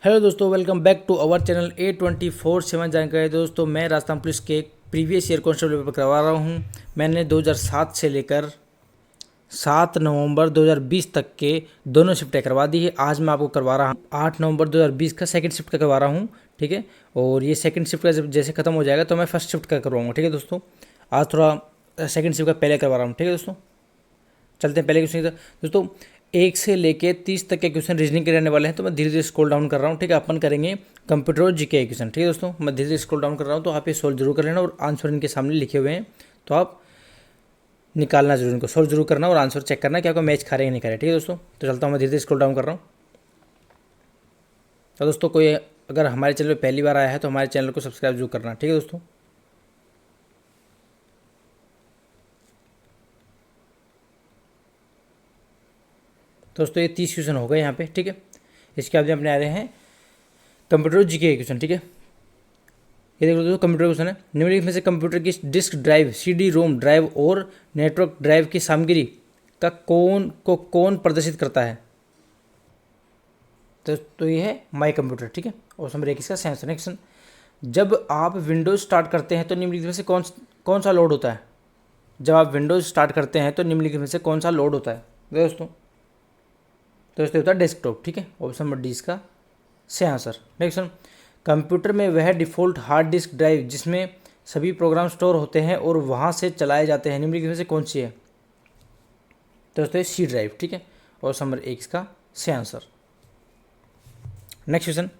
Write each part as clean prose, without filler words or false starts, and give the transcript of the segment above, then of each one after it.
Hello दोस्तों, welcome back to our channel A24/7 जानकारी। दोस्तों, मैं राजस्थान पुलिस के प्रीवियस ईयर कांस्टेबल पेपर करवा रहा हूं। मैंने 2007 से लेकर 7 नवंबर 2020 तक के दोनों शिफ्टें करवा दी है। आज मैं आपको करवा रहा हूं 8 नवंबर 2020 का सेकंड शिफ्ट का करवा रहा हूं। ठीक है, और ये सेकंड शिफ्ट का जब जैसे खत्म हो जाएगा तो मैं फर्स्ट शिफ्ट का करवाऊंगा। ठीक है दोस्तों, आज थोड़ा सेकंड शिफ्ट का पहले करवा रहा हूँ। ठीक है दोस्तों, चलते हैं पहले क्वेश्चन की तरफ। दोस्तों, 1 से लेके 30 तक के क्वेश्चन रीजनिंग के रहने वाले हैं, तो मैं धीरे धीरे स्क्रॉल डाउन कर रहा हूँ। ठीक है, अपन करेंगे कंप्यूटर और जीके क्वेश्चन। ठीक है दोस्तों, मैं धीरे धीरे स्क्रॉल डाउन कर रहा हूँ, तो आप ये सोल्व जरूर कर लेना और आंसर इनके सामने लिखे हुए हैं, तो आप निकालना जरूर, इनको सोल्व जरूर करना और आंसर चेक करना कि आपका मैच खा रहे हैं नहीं खा रहे। ठीक है दोस्तों, तो चलता हूँ, मैं धीरे धीरे स्क्रॉल डाउन कर रहा हूँ। तो दोस्तों, कोई अगर हमारे चैनल पर पहली बार आया है तो हमारे चैनल को सब्सक्राइब जरूर करना। ठीक है दोस्तों, ये 30 क्वेश्चन हो गए यहाँ पे। ठीक है, इसके बाद अपने आ रहे हैं कंप्यूटर जीके क्वेश्चन। ठीक है, ये देख लो दोस्तों, कंप्यूटर क्वेश्चन है। निम्नलिखित में से कंप्यूटर की disk drive, CD ROM drive और नेटवर्क ड्राइव की सामग्री का कौन प्रदर्शित करता है? तो ये है माई कंप्यूटर। ठीक है, और नंबर 1 इसका सेंसर नेक्शन। जब आप विंडोज स्टार्ट करते हैं तो निम्नलिखित में से कौन सा लोड होता है? जब आप विंडोज स्टार्ट करते हैं तो निम्नलिखित में से कौन सा लोड होता है दोस्तों होता है डेस्कटॉप। ठीक है, ऑप्शन नंबर डी इसका से आंसर। नेक्स्ट, कंप्यूटर में वह डिफ़ॉल्ट हार्ड डिस्क ड्राइव जिसमें सभी प्रोग्राम स्टोर होते हैं और वहाँ से चलाए जाते हैं, निम्नलिखित में से कौन सी है? दोस्तों सी ड्राइव। ठीक है, और नंबर 1 इसका से आंसर। नेक्स्ट क्वेश्चन,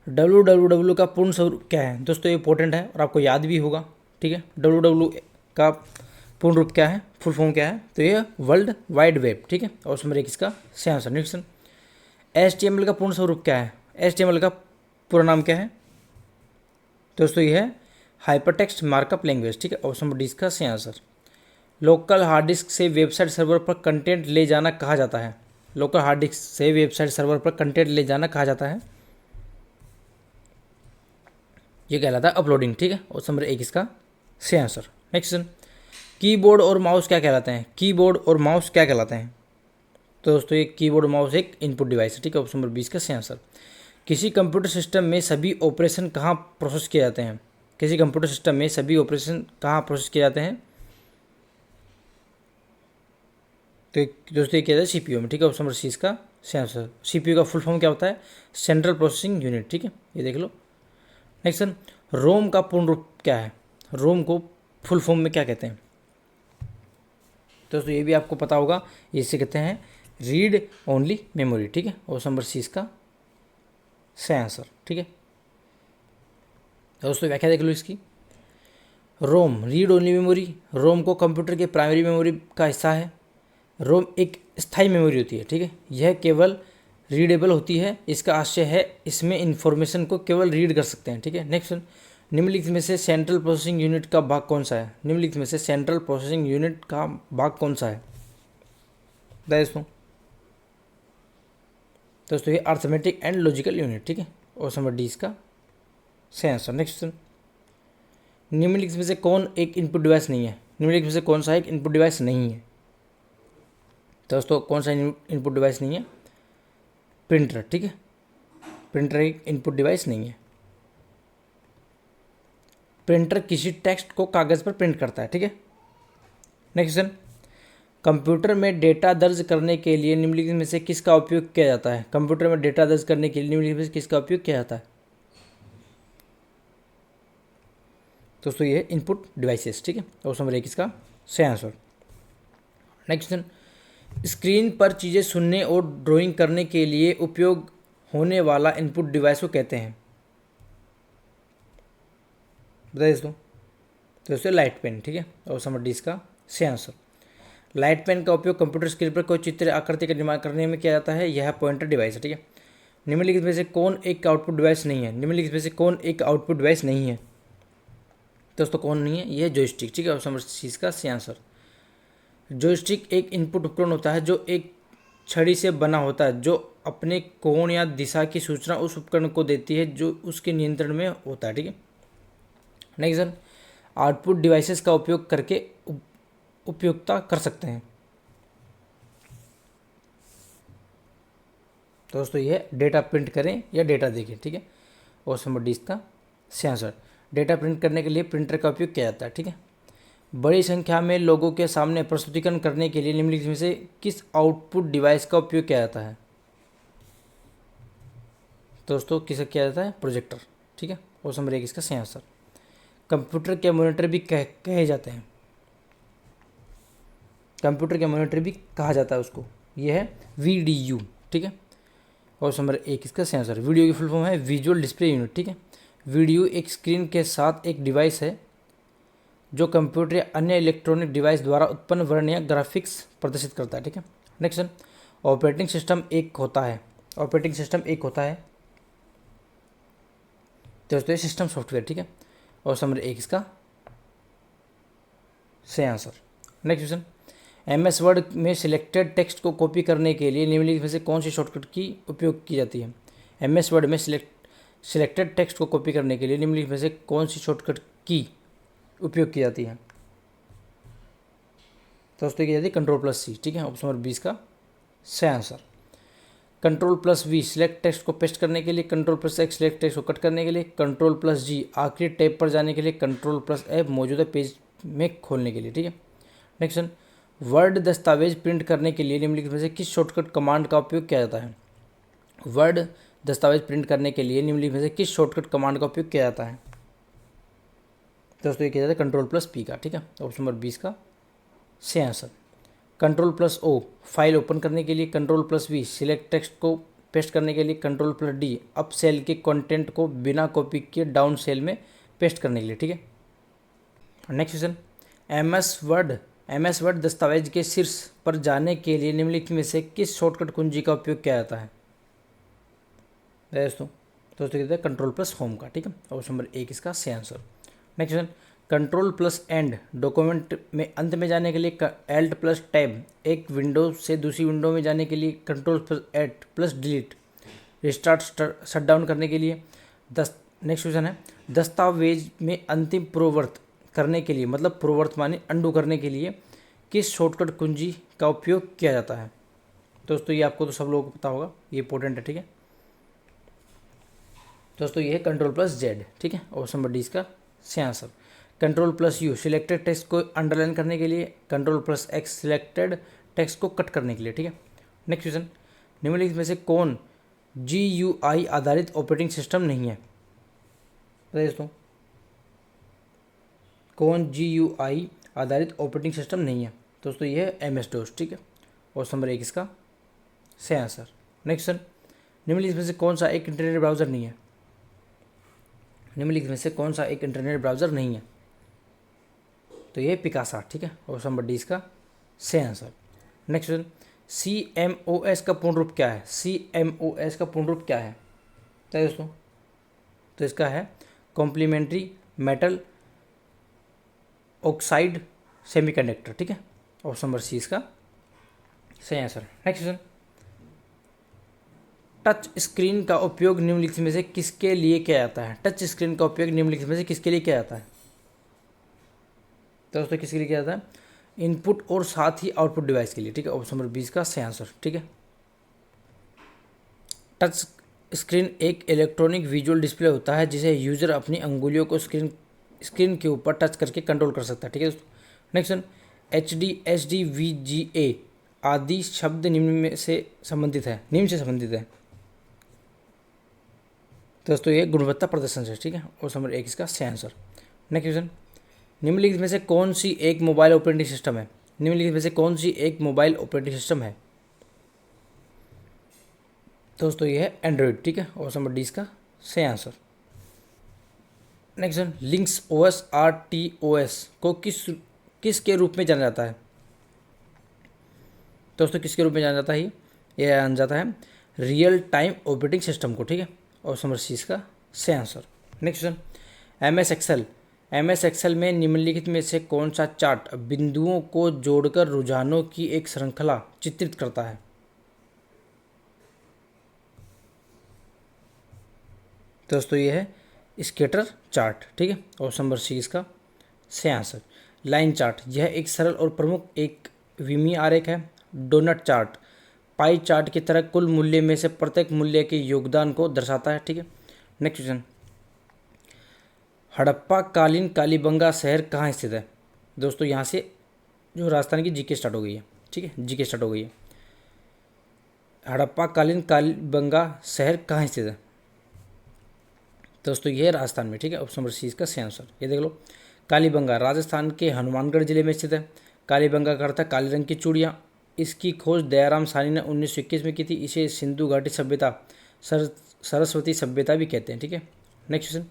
www का पूर्ण स्वरूप क्या है? दोस्तों ये इंपॉर्टेंट है और आपको याद भी होगा। ठीक है, www का पूर्ण रूप क्या है, फुल फॉर्म क्या है? तो ये वर्ल्ड वाइड वेब। ठीक है, और नंबर 1 इसका से आंसर। नेक्स्ट, HTML का पूर्ण स्वरूप क्या है? HTML का पूरा नाम क्या है? दोस्तों ये है हाइपरटेक्स्ट मार्कअप लैंग्वेज। ठीक है, ऑप्शन नंबर डी इसका से आंसर। लोकल हार्ड डिस्क से वेबसाइट सर्वर पर कंटेंट ले जाना कहा जाता है? लोकल हार्ड डिस्क से वेबसाइट सर्वर पर कंटेंट ले जाना कहा जाता है, ये कहलाता है अपलोडिंग। ठीक है, ऑप्शन नंबर 1 इसका से आंसर। नेक्स्ट, कीबोर्ड और माउस क्या कहलाते हैं? कीबोर्ड और माउस क्या कहलाते हैं? तो दोस्तों ये कीबोर्ड और माउस एक इनपुट डिवाइस है। ठीक है, ऑप्शन नंबर 20 का से आंसर। किसी कंप्यूटर सिस्टम में सभी ऑपरेशन कहाँ प्रोसेस किए जाते हैं? किसी कंप्यूटर सिस्टम में सभी ऑपरेशन कहाँ प्रोसेस किए जाते हैं? तो दोस्तों ये किया जाता है सीपीयू में। ठीक है, ऑप्शन नंबर सी इसका से आंसर। सीपीयू का फुल फॉर्म क्या होता है? Central processing unit. ठीक है, ये देख लो। नेक्स्ट, रोम का पूर्ण रूप क्या है? रोम को फुल फॉर्म में क्या कहते हैं? दोस्तों ये भी आपको पता होगा, इसे कहते हैं रीड ओनली मेमोरी। ठीक है, ऑप्शन नंबर सी इसका से आंसर। ठीक है दोस्तों, व्याख्या देख लो इसकी। रोम रीड ओनली मेमोरी, रोम को कंप्यूटर के प्राइमरी मेमोरी का हिस्सा है। रोम एक स्थायी मेमोरी होती है। ठीक है, यह केवल रीडेबल होती है, इसका आशय है इसमें इंफॉर्मेशन को केवल रीड कर सकते हैं। ठीक है, नेक्स्ट, निम्नलिखित में से सेंट्रल प्रोसेसिंग यूनिट का भाग कौन सा है? निम्नलिखित में से सेंट्रल प्रोसेसिंग यूनिट का भाग कौन सा है दोस्तों? ये अर्थमेटिक एंड लॉजिकल यूनिट। ठीक है, और नंबर डी इसका से आंसर। नेक्स्ट, निम्नलिखित में से कौन एक इनपुट डिवाइस नहीं है? निम्नलिखित में से कौन सा एक इनपुट डिवाइस नहीं है? दोस्तों कौन सा इनपुट डिवाइस नहीं है? प्रिंटर। ठीक है, प्रिंटर एक इनपुट डिवाइस नहीं है। प्रिंटर किसी टेक्स्ट को कागज़ पर प्रिंट करता है। ठीक है, नेक्स्ट क्वेश्चन, कंप्यूटर में डेटा दर्ज करने के लिए निम्नलिखित में से किसका उपयोग किया जाता है? कंप्यूटर में डेटा दर्ज करने के लिए निम्नलिखित में से किसका उपयोग किया जाता है? दोस्तों ये इनपुट डिवाइसेस। ठीक है, ऑप्शन नंबर 1 इसका से आंसर। नेक्स्ट क्वेश्चन, स्क्रीन पर चीज़ें सुनने और ड्राइंग करने के लिए उपयोग होने वाला इनपुट डिवाइस को कहते हैं? बताइए दोस्तों लाइट पेन। ठीक है, ऑप्शन नंबर डी इसका से आंसर। लाइट पेन का उपयोग कंप्यूटर स्क्रीन पर कोई चित्र आकृति का निर्माण करने में किया जाता है, यह पॉइंटर डिवाइस है। ठीक है, निम्नलिखित में से कौन एक आउटपुट डिवाइस नहीं है? निम्नलिखित में से कौन एक आउटपुट डिवाइस नहीं है? दोस्तों कौन नहीं है? यह जॉयस्टिक। ठीक है, ऑप्शन नंबर सी इसका से आंसर। जॉयस्टिक एक इनपुट उपकरण होता है जो एक छड़ी से बना होता है, जो अपने कोण या दिशा की सूचना उस उपकरण को देती है जो उसके नियंत्रण में होता है। ठीक है, नेक्स्ट, आउटपुट डिवाइसेस का उपयोग करके उपयोगिता कर सकते हैं। तो दोस्तों ये डेटा प्रिंट करें या डेटा देखें, ठीक है। ऑप्शन नंबर डी इसका सही आंसर। डेटा प्रिंट करने के लिए प्रिंटर का उपयोग किया जाता है, ठीक है। बड़ी संख्या में लोगों के सामने प्रस्तुतिकरण करने के लिए निम्नलिखित में से किस आउटपुट डिवाइस का उपयोग किया जाता है। दोस्तों किसे किया जाता है, प्रोजेक्टर, ठीक है। ऑप्शन नंबर एक इसका सही आंसर। कंप्यूटर के मॉनिटर भी कहे जाते हैं, कंप्यूटर के मॉनिटर भी कहा जाता है उसको, ये है VDU, ठीक है। ऑप्शन नंबर एक इसका सही आंसर। वीडियो की फुल फॉर्म है विजुअल डिस्प्ले यूनिट, ठीक है। वीडियो एक स्क्रीन के साथ एक डिवाइस है जो कंप्यूटर या अन्य इलेक्ट्रॉनिक डिवाइस द्वारा उत्पन्न वर्ण या ग्राफिक्स प्रदर्शित करता है, ठीक है। नेक्स्ट, ऑपरेटिंग सिस्टम एक होता है, ऑपरेटिंग सिस्टम एक होता है दोस्तों ये सिस्टम सॉफ्टवेयर, ठीक है। ऑप्शन नंबर एक इसका सही answer. Next question, MS word में सिलेक्टेड टेक्स्ट को कॉपी करने के लिए निम्नलिखित में से कौन सी शॉर्टकट की उपयोग की जाती है। MS वर्ड में सिलेक्टेड टेक्स्ट को कॉपी करने के लिए निम्नलिखित में से कौन सी शॉर्टकट की उपयोग की जाती है। दोस्तों की जाती है Ctrl+C, ठीक है। ऑप्शन नंबर 20 का सही आंसर। Ctrl+V सिलेक्ट टेक्स्ट को पेस्ट करने के लिए, Ctrl+X सिलेक्ट टेक्स्ट को कट करने के लिए, Ctrl+G आखिरी टैब पर जाने के लिए, Ctrl+F मौजूदा पेज में खोलने के लिए, ठीक है। नेक्स्ट, वर्ड दस्तावेज प्रिंट करने के लिए निम्नलिखित में से किस शॉर्टकट कमांड का उपयोग किया जाता है। वर्ड दस्तावेज प्रिंट करने के लिए निम्नलिखित में से किस शॉर्टकट कमांड का उपयोग किया जाता है। दोस्तों ये किया जाता है Ctrl+P का, ठीक है। ऑप्शन नंबर 20 का सही आंसर। Ctrl+O फाइल ओपन करने के लिए, Ctrl+V सिलेक्ट टेक्स्ट को पेस्ट करने के लिए, Ctrl+D अप सेल के कंटेंट को बिना कॉपी किए डाउन सेल में पेस्ट करने के लिए, ठीक है। नेक्स्ट क्वेश्चन, MS वर्ड दस्तावेज के शीर्ष पर जाने के लिए निम्नलिखित में से किस शॉर्टकट कुंजी का उपयोग किया जाता है। दोस्तों कहते हैं Ctrl+Home का, ठीक है। ऑप्शन नंबर एक इसका सही answer. Next question, Ctrl+End document में अंत में जाने के लिए, Alt+Tab एक विंडो से दूसरी विंडो में जाने के लिए, Ctrl+8+Delete रिस्टार्ट शटडाउन करने के लिए। नेक्स्ट क्वेश्चन है, दस्तावेज में अंतिम पूर्ववर्त करने के लिए, मतलब पूर्ववर्त माने अंडू करने के लिए किस शॉर्टकट कुंजी का उपयोग किया जाता है। दोस्तों ये आपको तो सब लोगों को पता होगा, ये इंपॉर्टेंट है, ठीक है। दोस्तों ये है Ctrl+Z, ठीक है। ऑप्शन नंबर डी इसका सही आंसर। Ctrl+U सिलेक्टेड टेक्स्ट को अंडरलाइन करने के लिए, Ctrl+X सिलेक्टेड टेक्स्ट को कट करने के लिए, ठीक है। नेक्स्ट क्वेश्चन, निम्नलिखित में से कौन GUI आधारित ऑपरेटिंग सिस्टम नहीं है। दोस्तों कौन GUI आधारित ऑपरेटिंग सिस्टम नहीं है। दोस्तों ये है MS-DOS, ठीक है। ऑप्शन नंबर एक इसका सही आंसर। नेक्स्ट क्वेश्चन, निम्नलिखित में से कौन सा एक इंटरनेट ब्राउज़र नहीं है। निम्नलिखित में से कौन सा एक इंटरनेट ब्राउज़र नहीं है। तो ये पिकासा, ठीक है। ऑप्शन नंबर डी इसका सही आंसर। नेक्स्ट क्वेश्चन, CMOS का पूर्ण रूप क्या है। CMOS का पूर्ण रूप क्या है दोस्तों। तो इसका है कॉम्प्लीमेंट्री मेटल ऑक्साइड सेमीकंडक्टर, ठीक है। ऑप्शन नंबर सी इसका सही answer. Next question, touch screen का उपयोग निम्नलिखित में से किसके लिए किया जाता है। टच स्क्रीन का उपयोग निम्नलिखित में से किसके लिए किया जाता है। दोस्तों किसके लिए किया जाता है, इनपुट और साथ ही आउटपुट डिवाइस के लिए, ठीक है। ऑप्शन नंबर 20 का सही आंसर, ठीक है। टच स्क्रीन एक इलेक्ट्रॉनिक विजुअल डिस्प्ले होता है जिसे यूजर अपनी अंगुलियों को स्क्रीन के ऊपर टच करके कंट्रोल कर सकता है, ठीक है दोस्तों। Next one, HD SD VGA आदि शब्द निम्न से संबंधित है दोस्तों। ये गुणवत्ता प्रदर्शन से, ठीक है। ऑप्शन नंबर एक इसका सही आंसर। नेक्स्ट क्वेश्चन, निम्नलिखित में से कौन सी एक मोबाइल ऑपरेटिंग सिस्टम है। निम्नलिखित में से कौन सी एक मोबाइल ऑपरेटिंग सिस्टम है। दोस्तों ये है एंड्रॉयड, ठीक है। ऑप्शन नंबर डी इसका सही answer. Next one, Linux OS RTOS को किस के रूप में जाना जाता है। दोस्तों किसके रूप में जाना जाता है, ये जाना जाता है रियल टाइम ऑपरेटिंग सिस्टम को, ठीक है। ऑप्शन नंबर सी इसका सही answer. Next question, MS excel में निम्नलिखित में से कौन सा चार्ट बिंदुओं को जोड़कर रुझानों की एक श्रृंखला चित्रित करता है। दोस्तों ये है स्कैटर चार्ट, ठीक है। ऑप्शन नंबर सी इसका सही आंसर। लाइन चार्ट, यह एक सरल और प्रमुख एक विमीय आरेख है। डोनट चार्ट पाई चार्ट की तरह कुल मूल्य में से प्रत्येक मूल्य के योगदान को दर्शाता है। ठीक है, नेक्स्ट क्वेश्चन, हड़प्पा कालीन कालीबंगा शहर कहाँ स्थित है? दोस्तों यहाँ से जो राजस्थान की जीके स्टार्ट हो गई है। ठीक है, जीके स्टार्ट हो गई है। हड़प्पा कालीन कालीबंगा शहर कहाँ स्थित है? दोस्तों ये है राजस्थान में। ठीक है, ऑप्शन नंबर सी इसका सही आंसर। ये देख लो, कालीबंगा राजस्थान के हनुमानगढ़ जिले में स्थित है। कालीबंगा का अर्थ है काले रंग की चूड़ियाँ। इसकी खोज दयाराम साहनी ने 1921 में की थी। इसे सिंधु घाटी सभ्यता, सरस्वती सभ्यता भी कहते हैं। ठीक है, नेक्स्ट क्वेश्चन,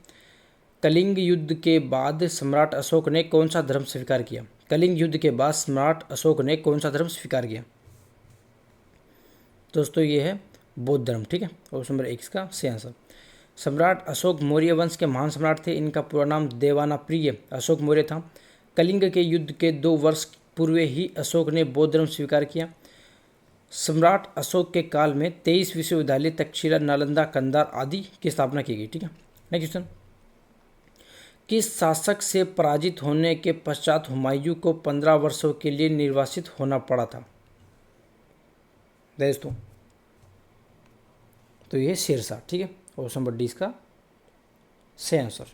कलिंग युद्ध के बाद सम्राट अशोक ने कौन सा धर्म स्वीकार किया? कलिंग युद्ध के बाद सम्राट अशोक ने कौन सा धर्म स्वीकार किया? दोस्तों ये है बौद्ध धर्म। ठीक है, ऑप्शन नंबर 1 इसका सही आंसर। सम्राट अशोक मौर्य वंश के महान सम्राट थे। इनका पूरा नाम देवानाप्रिय अशोक मौर्य था। कलिंग के युद्ध के 2 वर्ष पूर्व ही अशोक ने बौद्ध धर्म स्वीकार किया। सम्राट अशोक के काल में 23 विश्वविद्यालय, तक्षशिला, नालंदा, कंधार आदि की स्थापना की गई। ठीक है, नेक्स्ट क्वेश्चन, किस शासक से पराजित होने के पश्चात हुमायूं को 15 वर्षों के लिए निर्वासित होना पड़ा था? दोस्तों तो ये शेरशाह। ठीक है, ऑप्शन नंबर डी इसका सही आंसर।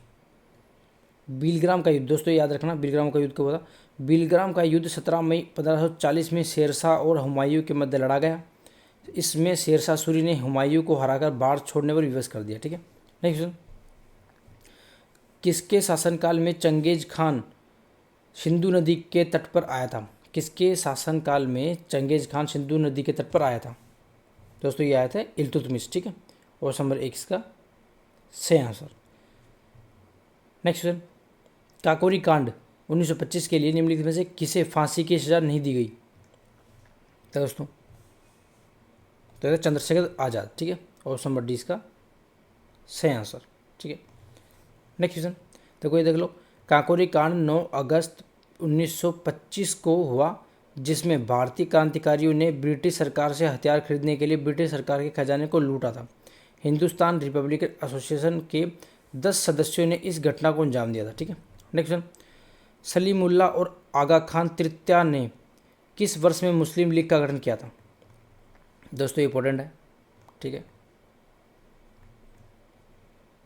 बीलग्राम का युद्ध, दोस्तों याद रखना, बीलग्राम का युद्ध कब हुआ था? बीलग्राम का युद्ध 17 मई 1540 में शेरशाह और हुमायूं के मध्य लड़ा गया। इसमें शेरशाह सूरी ने हुमायूं को हराकर बाढ़ छोड़ने पर विवश कर दिया। ठीक है, नेक्स्ट क्वेश्चन, किसके शासनकाल में चंगेज खान सिंधु नदी के तट पर आया था? किसके शासनकाल में चंगेज खान सिंधु नदी के तट पर आया था? दोस्तों ये आया था इल्तुतमिश। ठीक है, ऑप्शन नंबर 1 इसका सही आंसर। नेक्स्ट क्वेश्चन, काकोरी कांड 1925 के लिए निम्नलिखित में से किसे फांसी की सजा नहीं दी गई? तो दोस्तों तो चंद्रशेखर आज़ाद। ठीक है, ऑप्शन नंबर डी इसका सही आंसर। ठीक है, नेक्स्ट क्वेश्चन, तो कोई देख लो, काकोरी कांड 9 अगस्त 1925 को हुआ, जिसमें भारतीय क्रांतिकारियों ने ब्रिटिश सरकार से हथियार खरीदने के लिए ब्रिटिश सरकार के खजाने को लूटा था। हिंदुस्तान रिपब्लिकन एसोसिएशन के 10 सदस्यों ने इस घटना को अंजाम दिया था। ठीक है, नेक्स्ट क्वेश्चन, सलीमुल्लाह और आगा खान तृतीय ने किस वर्ष में मुस्लिम लीग का गठन किया था? दोस्तों इंपॉर्टेंट है। ठीक है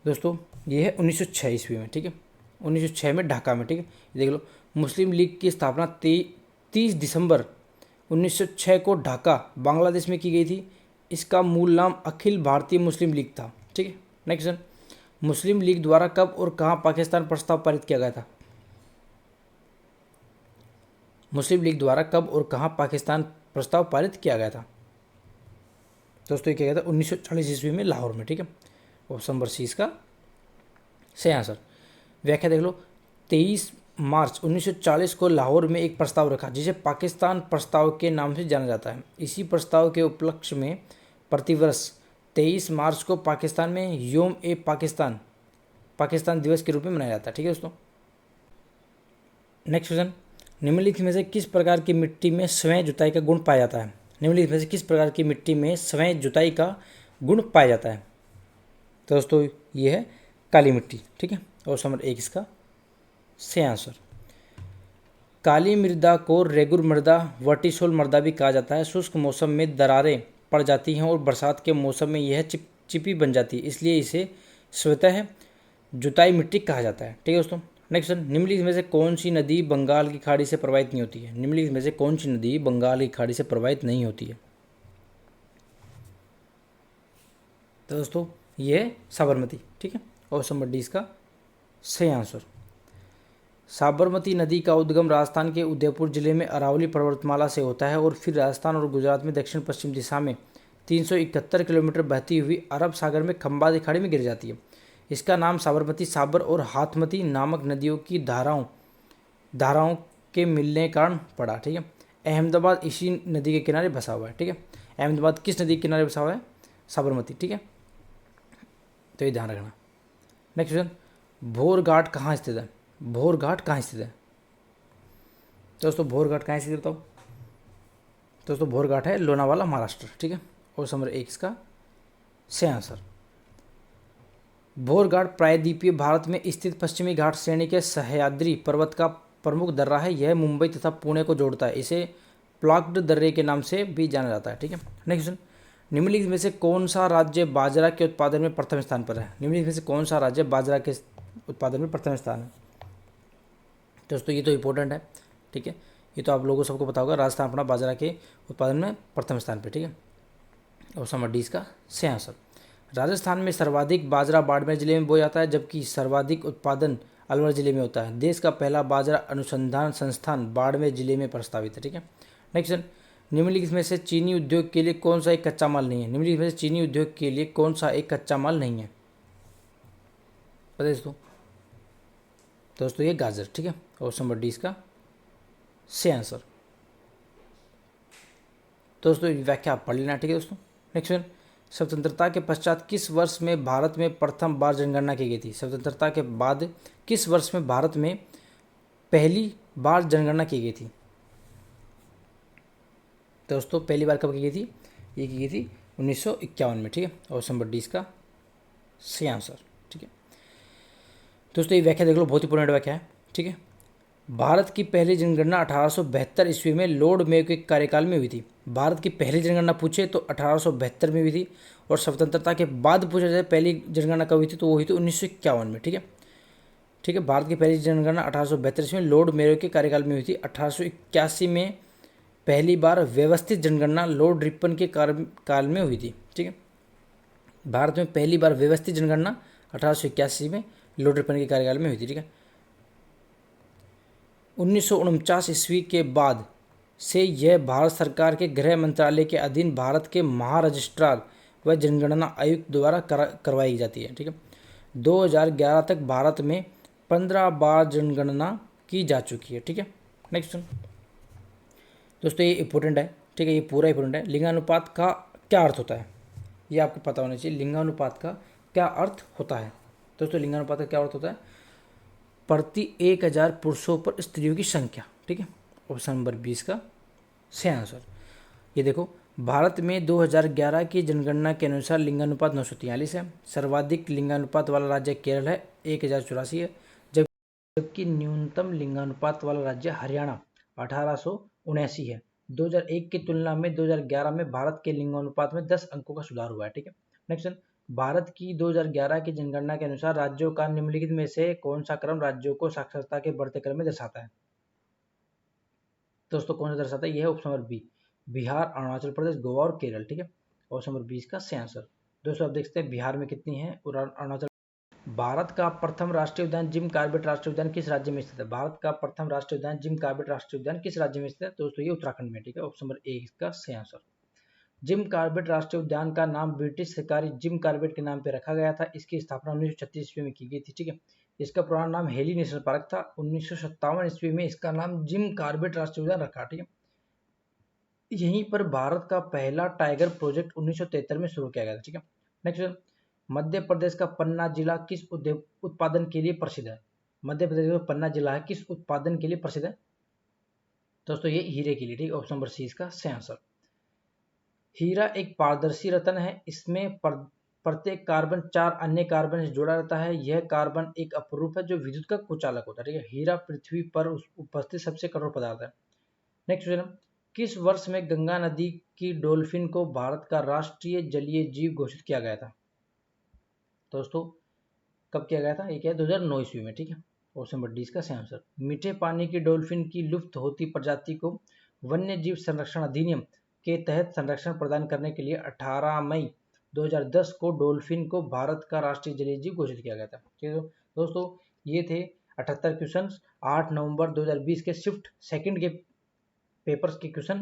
दोस्तों, ये है 1906 ईस्वी में। ठीक है, 1906 में ढाका में। ठीक है, देख लो, मुस्लिम लीग की स्थापना 30 दिसंबर 1906 को ढाका बांग्लादेश में की गई थी। इसका मूल नाम अखिल भारतीय मुस्लिम लीग था। ठीक है, नेक्स्ट क्वेश्चन, मुस्लिम लीग द्वारा कब और कहाँ पाकिस्तान प्रस्ताव पारित किया गया था? मुस्लिम लीग द्वारा कब और कहाँ पाकिस्तान प्रस्ताव पारित किया गया था? दोस्तों ये किया गया था 1940 ईस्वी में लाहौर में। ठीक है, ऑप्शन नंबर सी इसका सही आंसर। व्याख्या देख लो, 23 मार्च 1940 को लाहौर में एक प्रस्ताव रखा जिसे पाकिस्तान प्रस्ताव के नाम से जाना जाता है। इसी प्रस्ताव के उपलक्ष्य में प्रतिवर्ष 23 मार्च को पाकिस्तान में योम ए पाकिस्तान पाकिस्तान दिवस के रूप में मनाया जाता है। ठीक है दोस्तों, नेक्स्ट क्वेश्चन, निम्नलिखित में से किस प्रकार की मिट्टी में स्वयं जुताई का गुण पाया जाता है? निम्नलिखित में से किस प्रकार की मिट्टी में स्वयं जुताई का गुण पाया जाता है? तो दोस्तों ये है काली मिट्टी। ठीक है, ऑप्शन नंबर 1 इसका सही आंसर। काली मृदा को रेगुर मृदा, वर्टिसोल मृदा भी कहा जाता है। शुष्क मौसम में दरारें पड़ जाती हैं और बरसात के मौसम में यह चिपचिपी बन जाती है, इसलिए इसे स्वतः जुताई मिट्टी कहा जाता है। ठीक है दोस्तों, नेक्स्ट क्वेश्चन, निम्नलिखित में से कौन सी नदी बंगाल की खाड़ी से प्रवाहित नहीं होती है? निम्नलिखित में से कौन सी नदी बंगाल की खाड़ी से प्रवाहित नहीं होती है? तो दोस्तों ये है साबरमती। ठीक है, ऑप्शन नंबर डी इसका सही आंसर। साबरमती नदी का उद्गम राजस्थान के उदयपुर जिले में अरावली पर्वतमाला से होता है और फिर राजस्थान और गुजरात में दक्षिण पश्चिम दिशा में 371 किलोमीटर बहती हुई अरब सागर में खंबात खाड़ी में गिर जाती है। इसका नाम साबरमती, साबर और हाथमती नामक नदियों की धाराओं के मिलने के कारण पड़ा। ठीक है, अहमदाबाद इसी नदी के किनारे बसा हुआ है। ठीक है, अहमदाबाद किस नदी के किनारे बसा हुआ है? साबरमती। ठीक है, तो ये ध्यान रखना। नेक्स्ट क्वेश्चन, भोर घाट कहाँ स्थित है? भोर घाट कहाँ स्थित है? दोस्तों भोर घाट कहाँ स्थित बताओ? दोस्तों भोर घाट है लोनावाला, महाराष्ट्र। ठीक है, ऑप्शन नंबर 1 इसका सही आंसर। भोर घाट प्रायद्वीपीय भारत में स्थित पश्चिमी घाट श्रेणी के सह्याद्री पर्वत का प्रमुख दर्रा है। यह मुंबई तथा पुणे को जोड़ता है। इसे प्लॉक्ड दर्रे के नाम से भी जाना जाता है। ठीक है, नेक्स्ट क्वेश्चन, निम्नलिखित में से कौन सा राज्य बाजरा के उत्पादन में प्रथम स्थान पर है? निम्नलिखित में से कौन सा राज्य बाजरा के उत्पादन में प्रथम स्थान है? दोस्तों ये तो इंपॉर्टेंट है। ठीक है, ये तो आप लोगों सबको पता होगा, राजस्थान अपना बाजरा के उत्पादन में प्रथम स्थान पर। ठीक है, ऑप्शन नंबर डी इसका सही आंसर। राजस्थान में सर्वाधिक बाजरा बाड़मेर जिले में बोया जाता है, जबकि सर्वाधिक उत्पादन अलवर जिले में होता है। देश का पहला बाजरा अनुसंधान संस्थान बाड़मेर जिले में प्रस्तावित है। ठीक है, नेक्स्ट, निम्नलिखित में से चीनी उद्योग के लिए कौन सा एक कच्चा माल नहीं है? निम्नलिखित में से चीनी उद्योग के लिए कौन सा एक कच्चा माल नहीं है? बता दोस्तों ये गाजर। ठीक है, ऑप्शन नंबर डी इसका सही आंसर। दोस्तों व्याख्या आप पढ़ लेना। ठीक है दोस्तों, नेक्स्ट वन, स्वतंत्रता के पश्चात किस वर्ष में भारत में प्रथम बार जनगणना की गई थी? स्वतंत्रता के बाद किस वर्ष में भारत में पहली बार जनगणना की गई थी? दोस्तों पहली बार कब की गई थी? ये की गई थी 1951 में। ठीक है, ऑप्शन नंबर डी इसका सही आंसर। ठीक है दोस्तों, ये व्याख्या देख लो, बहुत इंपॉर्टेंट व्याख्या है। ठीक है, भारत की पहली जनगणना 1872 ईस्वी में लॉर्ड मेयो के कार्यकाल में हुई थी। भारत की पहली जनगणना पूछे तो 1872 में हुई थी, और स्वतंत्रता के बाद पूछा जाए पहली जनगणना कब हुई थी तो वो हुई थी 1951 में। ठीक है, ठीक है, भारत की पहली जनगणना 1872 ईस्वी में लॉर्ड मेयो के कार्यकाल में हुई थी। 1881 में पहली बार व्यवस्थित जनगणना लॉर्ड रिपन के काल में हुई थी। ठीक है, भारत में पहली बार व्यवस्थित जनगणना 1881 में लॉर्ड रिपन के कार्यकाल में हुई थी। ठीक है, 1949 ईस्वी के बाद से यह भारत सरकार के गृह मंत्रालय के अधीन भारत के महारजिस्ट्रार व जनगणना आयुक्त द्वारा करवाई जाती है। ठीक है, 2011 तक भारत में 15 बार जनगणना की जा चुकी है। ठीक है, नेक्स्ट दोस्तों ये इंपॉर्टेंट है। ठीक है, ये पूरा इंपॉर्टेंट है। लिंगानुपात का क्या अर्थ होता है? ये आपको पता होना चाहिए। लिंगानुपात का क्या अर्थ होता है? दोस्तों लिंगानुपात का क्या अर्थ होता है? प्रति 1000 पुरुषों पर स्त्रियों की संख्या। ठीक है, ऑप्शन नंबर 20 का सही आंसर। ये देखो, भारत में 2011 की जनगणना के अनुसार लिंगानुपात 943 है। सर्वाधिक लिंगानुपात वाला राज्य केरल है, 1084 है, जबकि न्यूनतम लिंगानुपात वाला राज्य हरियाणा 1879 है। 2001 की तुलना में 2011 में भारत के लिंगानुपात में 10 अंकों का सुधार हुआ है। ठीक है, नेक्स्ट, भारत की 2011 की जनगणना के अनुसार राज्यों का निम्नलिखित में से कौन सा क्रम राज्यों को साक्षरता के बढ़ते क्रम में दर्शाता है? दोस्तों कौन सा दर्शाता है? यह है option number B, Bihar, Arunachal Pradesh, Goa और केरल। ठीक है, ऑप्शन नंबर 20 का सही आंसर। दोस्तों आप देख सकते हैं बिहार में कितनी है और अरुणाचल। भारत का प्रथम राष्ट्रीय उद्यान जिम कॉर्बेट राष्ट्रीय उद्यान किस राज्य में स्थित है? भारत का प्रथम राष्ट्रीय उद्यान जिम कॉर्बेट राष्ट्रीय उद्यान किस राज्य में स्थित है? दोस्तों ये उत्तराखंड में। ठीक है, ऑप्शन नंबर ए इसका सही आंसर। जिम कॉर्बेट राष्ट्रीय उद्यान का नाम ब्रिटिश शिकारी जिम कॉर्बेट के नाम पर रखा गया था। इसकी स्थापना 1936 ईस्वी में की गई थी। ठीक है, इसका पुराना नाम हेली नेशनल पार्क था। 1957 ईस्वी में इसका नाम जिम कॉर्बेट राष्ट्रीय उद्यान रखा। ठीक है, यहीं पर भारत का पहला टाइगर प्रोजेक्ट 1973 में शुरू किया गया था। ठीक है, नेक्स्ट, मध्य प्रदेश का पन्ना जिला किस उत्पादन के लिए प्रसिद्ध है? मध्य प्रदेश का पन्ना जिला है किस उत्पादन के लिए प्रसिद्ध है? दोस्तों ये हीरे के लिए। ठीक, ऑप्शन नंबर सी इसका सही आंसर। हीरा एक पारदर्शी रत्न है। इसमें प्रत्येक कार्बन 4 अन्य कार्बन से जुड़ा रहता है। यह कार्बन एक अपरूप है जो विद्युत का कुचालक होता है। ठीक है, हीरा पृथ्वी पर उपस्थित सबसे कठोर पदार्थ है। नेक्स्ट क्वेश्चन, किस वर्ष में गंगा नदी की डॉल्फिन को भारत का राष्ट्रीय जलीय जीव घोषित किया गया था? दोस्तों कब किया गया था? ये क्या है? 2009 ईस्वी में। ठीक है, ऑप्शन नंबर डी इसका सही आंसर। मीठे पानी की डॉल्फिन की लुप्त होती प्रजाति को वन्य जीव संरक्षण अधिनियम के तहत संरक्षण प्रदान करने के लिए 18 मई 2010 को डॉल्फिन को भारत का राष्ट्रीय जलीय जीव घोषित किया गया था। ठीक है दोस्तों, ये थे 78 क्वेश्चन 8 नवंबर 2020 के शिफ्ट सेकंड के पेपर्स के क्वेश्चन।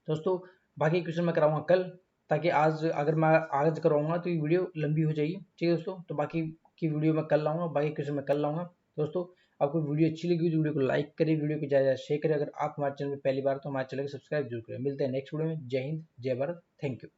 दोस्तों बाकी क्वेश्चन मैं कराऊंगा कल, ताकि आज अगर मैं आज करवाऊंगा तो ये वीडियो लंबी हो जाएगी। ठीक है दोस्तों, तो बाकी की वीडियो मैं कल लाऊंगा, बाकी क्वेश्चन मैं कल लाऊंगा। दोस्तों आपको वीडियो अच्छी लगी तो वीडियो को लाइक करें, वीडियो को ज़्यादा शेयर करें। अगर आप हमारे चैनल पर पहली बार तो हमारे चैनल को सब्सक्राइब जरूर करें। मिलते हैं नेक्स्ट वीडियो में। जय हिंद, जय भारत, थैंक यू।